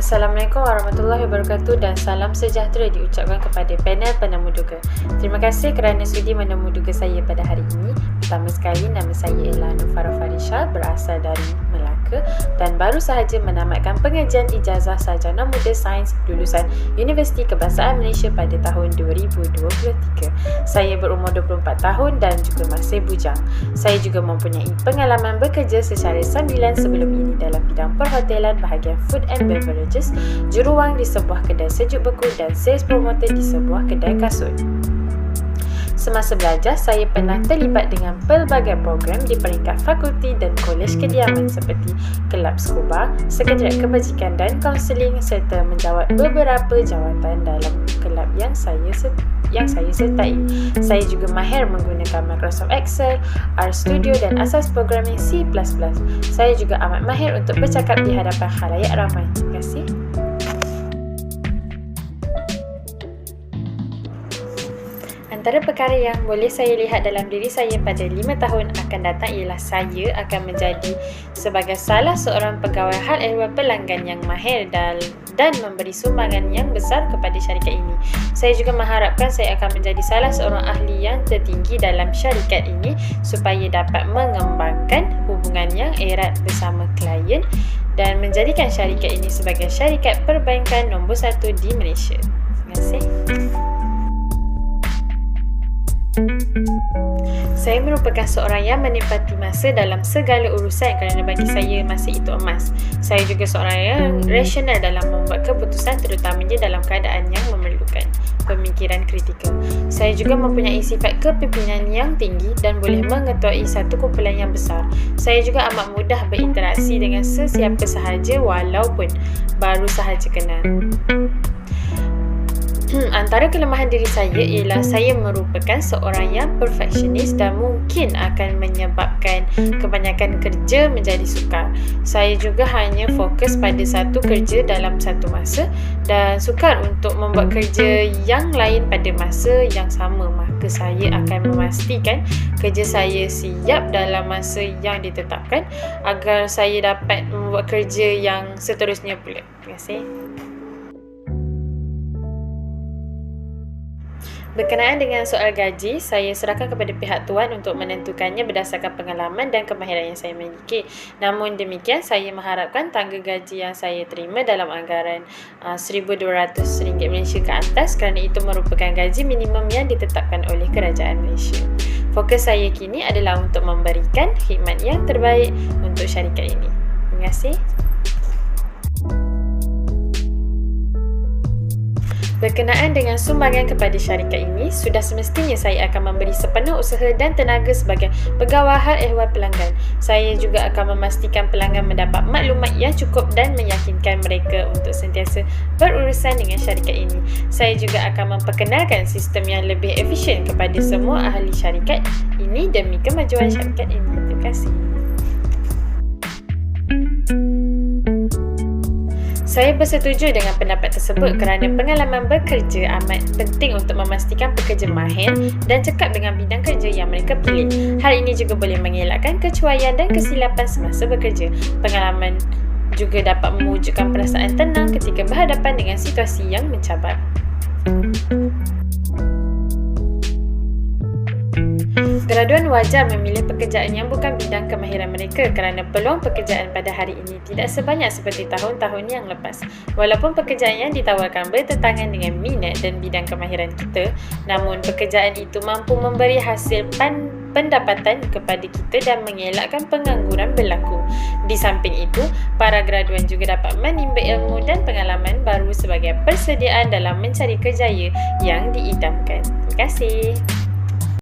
Assalamualaikum warahmatullahi wabarakatuh dan salam sejahtera diucapkan kepada panel penemuduga. Terima kasih kerana sudi menemuduga saya pada hari ini. Pertama sekali, nama saya ialah Nufara Farisha, berasal dari Melaka dan baru sahaja menamatkan pengajian ijazah sarjana muda sains lulusan Universiti Kebangsaan Malaysia pada tahun 2023. Saya berumur 24 tahun dan juga masih bujang. Saya juga mempunyai pengalaman bekerja secara sambilan sebelum ini dalam bidang perhotelan bahagian food and beverages, juruwang di sebuah kedai sejuk beku dan sales promoter di sebuah kedai kasut. Semasa belajar, saya pernah terlibat dengan pelbagai program di peringkat fakulti dan kolej kediaman seperti kelab scuba, sekretariat kebajikan dan kaunseling serta menjawat beberapa jawatan dalam kelab yang saya sertai. Saya juga mahir menggunakan Microsoft Excel, RStudio dan asas programming C++. Saya juga amat mahir untuk bercakap di hadapan khalayak ramai. Terima kasih. Antara perkara yang boleh saya lihat dalam diri saya pada 5 tahun akan datang ialah saya akan menjadi sebagai salah seorang pegawai hal ehwal pelanggan yang mahir dan memberi sumbangan yang besar kepada syarikat ini. Saya juga mengharapkan saya akan menjadi salah seorang ahli yang tertinggi dalam syarikat ini supaya dapat mengembangkan hubungan yang erat bersama klien dan menjadikan syarikat ini sebagai syarikat perbankan nombor 1 di Malaysia. Terima kasih. Saya merupakan seorang yang menikmati masa dalam segala urusan kerana bagi saya masa itu emas. Saya juga seorang yang rasional dalam membuat keputusan terutamanya dalam keadaan yang memerlukan pemikiran kritikal. Saya juga mempunyai sifat kepimpinan yang tinggi dan boleh mengetuai satu kumpulan yang besar. Saya juga amat mudah berinteraksi dengan sesiapa sahaja walaupun baru sahaja kenal. Antara kelemahan diri saya ialah saya merupakan seorang yang perfectionist dan mungkin akan menyebabkan kebanyakan kerja menjadi sukar. Saya juga hanya fokus pada satu kerja dalam satu masa dan sukar untuk membuat kerja yang lain pada masa yang sama. Maka saya akan memastikan kerja saya siap dalam masa yang ditetapkan agar saya dapat membuat kerja yang seterusnya pula. Terima kasih. Berkenaan dengan soal gaji, saya serahkan kepada pihak tuan untuk menentukannya berdasarkan pengalaman dan kemahiran yang saya miliki. Namun demikian, saya mengharapkan tangga gaji yang saya terima dalam anggaran RM1,200 Malaysia ke atas kerana itu merupakan gaji minimum yang ditetapkan oleh Kerajaan Malaysia. Fokus saya kini adalah untuk memberikan khidmat yang terbaik untuk syarikat ini. Terima kasih. Berkenaan dengan sumbangan kepada syarikat ini, sudah semestinya saya akan memberi sepenuh usaha dan tenaga sebagai pegawai hal ehwal pelanggan. Saya juga akan memastikan pelanggan mendapat maklumat yang cukup dan meyakinkan mereka untuk sentiasa berurusan dengan syarikat ini. Saya juga akan memperkenalkan sistem yang lebih efisien kepada semua ahli syarikat ini demi kemajuan syarikat ini. Terima kasih. Saya bersetuju dengan pendapat tersebut kerana pengalaman bekerja amat penting untuk memastikan pekerja mahir dan cekap dengan bidang kerja yang mereka pilih. Hal ini juga boleh mengelakkan kecuaian dan kesilapan semasa bekerja. Pengalaman juga dapat mewujudkan perasaan tenang ketika berhadapan dengan situasi yang mencabar. Graduan wajar memilih pekerjaan yang bukan bidang kemahiran mereka kerana peluang pekerjaan pada hari ini tidak sebanyak seperti tahun-tahun yang lepas. Walaupun pekerjaan yang ditawarkan bertentangan dengan minat dan bidang kemahiran kita, namun pekerjaan itu mampu memberi hasil pendapatan kepada kita dan mengelakkan pengangguran berlaku. Di samping itu, para graduan juga dapat menimba ilmu dan pengalaman baru sebagai persediaan dalam mencari kerjaya yang diidamkan. Terima kasih.